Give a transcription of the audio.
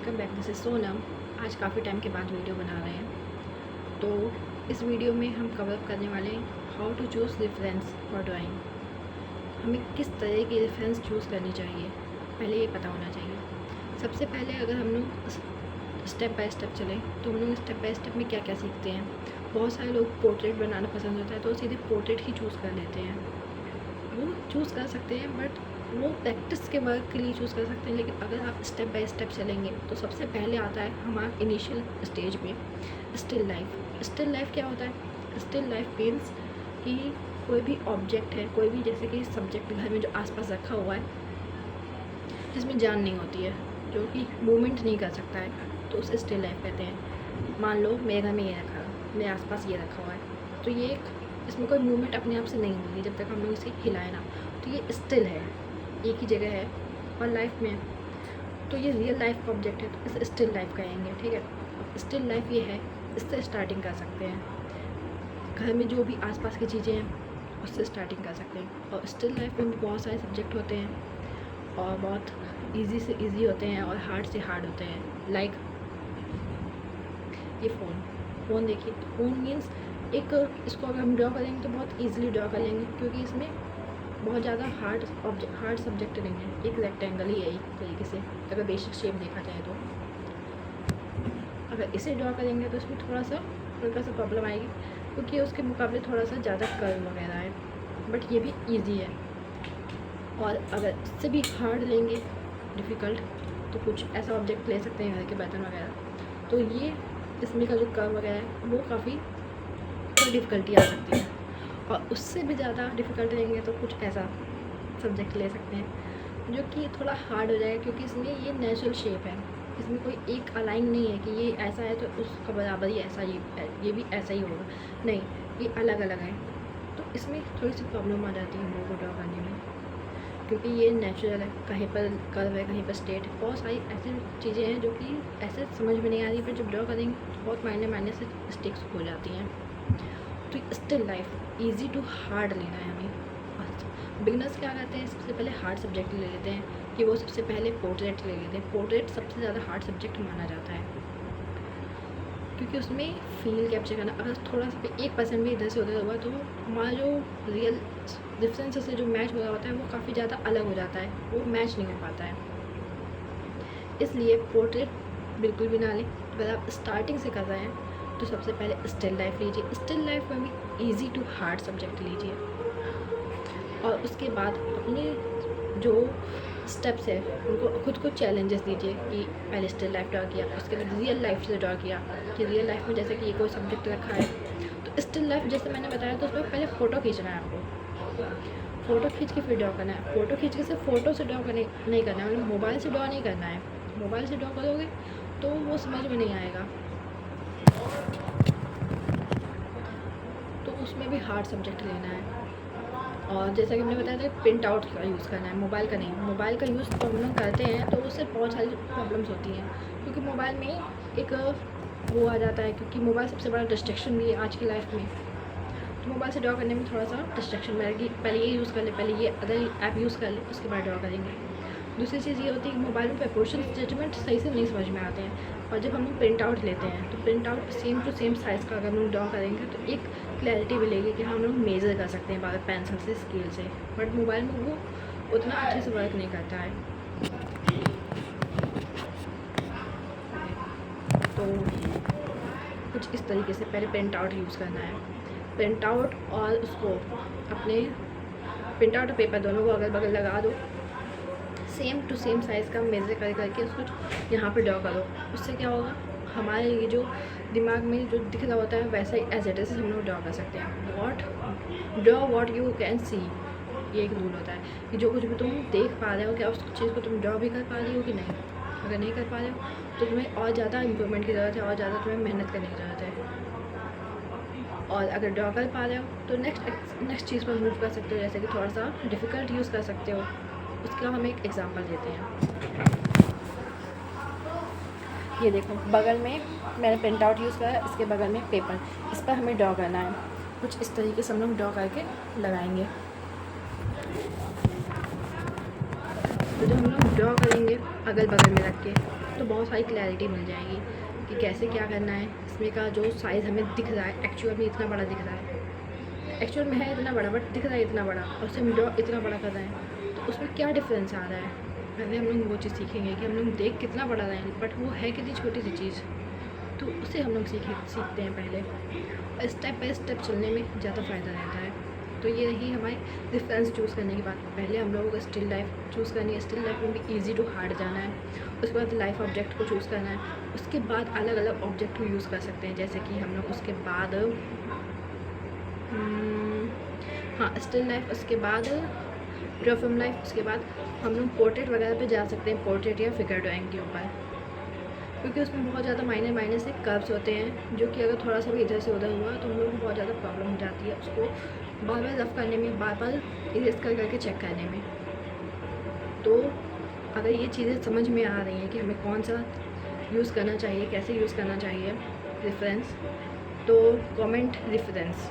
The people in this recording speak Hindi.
Welcome back. This is Sonam. आज काफ़ी टाइम के बाद वीडियो बना रहे हैं। तो इस वीडियो में हम कवर अप करने वाले हैं how to choose reference for drawing. हमें किस तरह की रेफरेंस चूज़ करनी चाहिए, पहले ये पता होना चाहिए। सबसे पहले अगर हम लोग स्टेप बाय स्टेप चलें तो हम लोग स्टेप बाय स्टेप में क्या क्या सीखते हैं। बहुत सारे लोग पोर्ट्रेट बनाना पसंद होता है तो सीधे पोर्ट्रेट ही चूज़ कर लेते हैं। वो चूज़ कर सकते हैं बट वो प्रैक्टिस के वर्क के लिए चूज़ कर सकते हैं। लेकिन अगर आप स्टेप बाय स्टेप चलेंगे तो सबसे पहले आता है हमारा इनिशियल स्टेज में स्टिल लाइफ। स्टिल लाइफ क्या होता है? स्टिल लाइफ मीन्स कि कोई भी ऑब्जेक्ट है, कोई भी जैसे कि सब्जेक्ट घर में जो आसपास रखा हुआ है जिसमें जान नहीं होती है, जो कि मूवमेंट नहीं कर सकता है, तो उसे स्टिल लाइफ कहते हैं। मान लो मेरे घर में ये रखा है, मेरे आसपास ये रखा हुआ है, तो ये इसमें कोई मूवमेंट अपने आप से नहीं होगी जब तक हम लोग इसे हिलाए ना, तो ये स्टिल है, एक ही जगह है। और लाइफ में तो ये रियल लाइफ का ऑब्जेक्ट है तो इसे स्टिल लाइफ कहेंगे, ठीक है। स्टिल लाइफ ये है, इससे स्टार्टिंग कर सकते हैं। घर में जो भी आसपास की चीज़ें हैं उससे स्टार्टिंग कर सकते हैं। और स्टिल लाइफ में भी बहुत सारे सब्जेक्ट होते हैं और बहुत इजी से इजी होते हैं और हार्ड से हार्ड होते हैं। लाइक ये फ़ोन देखिए, फ़ोन मीन्स एक, इसको अगर हम ड्रॉ करेंगे तो बहुत ईजिली ड्रॉ कर लेंगे क्योंकि इसमें बहुत ज़्यादा हार्ड सब्जेक्ट नहीं है, एक रेक्टेंगल ही है एक तरीके से अगर बेसिक शेप देखा जाए तो। अगर इसे ड्रॉ करेंगे तो इसमें थोड़ा सा हल्का सा प्रॉब्लम आएगी क्योंकि उसके मुकाबले थोड़ा सा ज़्यादा कर्व वगैरह है, बट ये भी इजी है। और अगर इससे भी हार्ड लेंगे, डिफ़िकल्ट, तो कुछ ऐसा ऑब्जेक्ट ले सकते हैं घर के बर्तन वगैरह, तो ये इसमें का जो कर्व वगैरह है वो काफ़ी डिफ़िकल्टी आ सकती है। और उससे भी ज़्यादा डिफ़िकल्ट लेंगे तो कुछ ऐसा सब्जेक्ट ले सकते हैं जो कि थोड़ा हार्ड हो जाएगा क्योंकि इसमें ये नेचुरल शेप है, इसमें कोई एक अलाइन नहीं है कि ये ऐसा है तो उसका बराबर ही ऐसा ये भी ऐसा ही होगा, नहीं, ये अलग अलग है। तो इसमें थोड़ी सी प्रॉब्लम आ जाती है हम लोगों को ड्रॉ करने में क्योंकि ये नेचुरल है, कहीं पर कर्व है, कहीं पर स्ट्रेट है। बहुत सारी ऐसी चीज़ें हैं जो कि ऐसे समझ में नहीं आ रही, पर जब ड्रॉ करेंगे तो बहुत मायने से स्टिक्स हो जाती हैं। तो still life easy to hard लेना है हमें। बिगनर्स क्या करते हैं, सबसे पहले हार्ड सब्जेक्ट ले लेते हैं कि वो सबसे पहले पोर्ट्रेट ले लेते हैं। पोर्ट्रेट सबसे ज़्यादा हार्ड सब्जेक्ट माना जाता है क्योंकि उसमें फील कैप्चर करना, अगर थोड़ा सा 1% भी इधर से उधर हुआ तो हमारा जो रियल डिफरेंस से जो मैच हो रहा होता है वो काफ़ी ज़्यादा अलग हो जाता है, वो मैच नहीं हो पाता है। इसलिए पोर्ट्रेट बिल्कुल भी ना लें। अगर आप स्टार्टिंग से कर रहे हैं तो सबसे पहले स्टिल लाइफ लीजिए। स्टिल लाइफ में भी इजी टू हार्ड सब्जेक्ट लीजिए और उसके बाद अपने जो स्टेप्स है उनको खुद को चैलेंजेस दीजिए कि पहले स्टिल लाइफ ड्रॉ किया, उसके बाद रियल लाइफ से ड्रॉ किया कि रियल लाइफ में जैसे कि ये कोई सब्जेक्ट रखा है तो स्टिल लाइफ जैसे मैंने बताया तो उसमें पहले फ़ोटो खींचना है आपको, फ़ोटो खींच के फिर ड्रॉ करना है। फ़ोटो खींच के सिर्फ फ़ोटो से ड्रॉ नहीं करना है, मतलब मोबाइल से ड्रॉ नहीं करना है। मोबाइल से ड्रॉ करोगे तो वो समझ में नहीं आएगा, तो उसमें भी हार्ड सब्जेक्ट लेना है। और जैसा कि मैंने बताया था प्रिंट आउट का यूज़ करना है, मोबाइल का नहीं। मोबाइल का यूज़ तो हम लोग करते हैं तो उससे बहुत सारी प्रॉब्लम्स होती हैं क्योंकि मोबाइल में एक वो आ जाता है, क्योंकि मोबाइल सबसे बड़ा डिस्ट्रैक्शन भी है आज की लाइफ में। तो मोबाइल से ड्रॉ करने में थोड़ा सा डिस्ट्रैक्शन रहेगी, पहले ये यूज़ कर ले, पहले ये अदर ऐप यूज़ कर ले, उसके बाद ड्रॉ करेंगे। दूसरी चीज़ ये होती है कि मोबाइल में प्रपोर्शन जजमेंट सही से नहीं समझ में आते हैं, और जब हम लोग प्रिंट आउट लेते हैं तो print out same to same size का अगर हम लोग ड्रॉ करेंगे तो एक क्लैरिटी मिलेगी कि हम लोग मेज़र कर सकते हैं बार पेंसिल से, स्केल से। बट मोबाइल में वो उतना अच्छे से वर्क नहीं करता है। तो कुछ इस तरीके से पहले प्रिंट आउट यूज़ करना है। प्रिंट आउट और उसको अपने प्रिंट आउट और पेपर दोनों को अगल बगल लगा दो, सेम टू सेम साइज़ का मेज़र करके उसको यहाँ पे ड्रॉ करो। उससे क्या होगा, हमारे ये जो दिमाग में जो दिख रहा होता है वैसा ही एज इट इज़ हम लोग ड्रॉ कर सकते हैं। Draw what you can see, ये एक रूल होता है कि जो कुछ भी तुम देख पा रहे हो क्या उस चीज़ को तुम ड्रॉ भी कर पा रही हो कि नहीं। अगर नहीं कर पा रहे हो तो तुम्हें और ज़्यादा इम्प्रूवमेंट की ज़रूरत है, और ज़्यादा तुम्हें मेहनत करने की ज़रूरत है। और अगर ड्रॉ कर पा रहे हो तो नेक्स्ट चीज़ पर मूव कर सकते हो, जैसे कि थोड़ा सा डिफ़िकल्ट यूज़ कर सकते हो। उसका हम एक एग्जांपल देते हैं। ये देखो, बगल में मैंने प्रिंट आउट यूज़ करा, इसके बगल में पेपर, इस पर हमें ड्रॉ करना है। कुछ इस तरीके से हम लोग ड्रॉ करके लगाएंगे। तो जब हम लोग ड्रॉ करेंगे अगल बगल में रख के, तो बहुत सारी क्लैरिटी मिल जाएगी कि कैसे क्या करना है। इसमें का जो साइज़ हमें दिख रहा है एक्चुअल में इतना बड़ा दिख रहा है, एक्चुअल में है इतना बड़ा बट दिख रहा है इतना बड़ा, और उसे हम ड्रॉ इतना बड़ा कर रहे हैं, तो उसमें क्या डिफरेंस आ रहा है। पहले हम लोग वो चीज़ सीखेंगे कि हम लोग देख कितना बड़ा रहे हैं बट वो है कितनी छोटी सी चीज़, तो उससे हम लोग सीखते हैं पहले, और स्टेप बाय स्टेप चलने में ज़्यादा फ़ायदा रहता है। तो ये रही हमारी रेफरेंस चूज़ करने की बात। पहले हम लोगों को स्टिल लाइफ चूज़ करनी है, स्टिल लाइफ में भी ईजी टू हार्ड जाना है। उसके बाद लाइफ ऑब्जेक्ट को चूज़ करना है, उसके बाद अलग अलग ऑब्जेक्ट को यूज़ कर सकते हैं। जैसे कि हम लोग उसके बाद हाँ स्टिल लाइफ, उसके बाद ड्रॉ फिल्म लाइफ, उसके बाद हम लोग पोर्ट्रेट वगैरह पे जा सकते हैं, पोर्ट्रेट या फिगर ड्राइंग के ऊपर, क्योंकि उसमें बहुत ज़्यादा माइनर से कर्व्स होते हैं, जो कि अगर थोड़ा सा भी इधर से उधर हुआ तो हम लोग को बहुत ज़्यादा प्रॉब्लम हो जाती है उसको बार बार रफ करने में, बार बार इरेज करके चेक करने में। तो अगर ये चीज़ें समझ में आ रही हैं कि हमें कौन सा यूज़ करना चाहिए, कैसे यूज़ करना चाहिए रेफरेंस, तो कमेंट रेफरेंस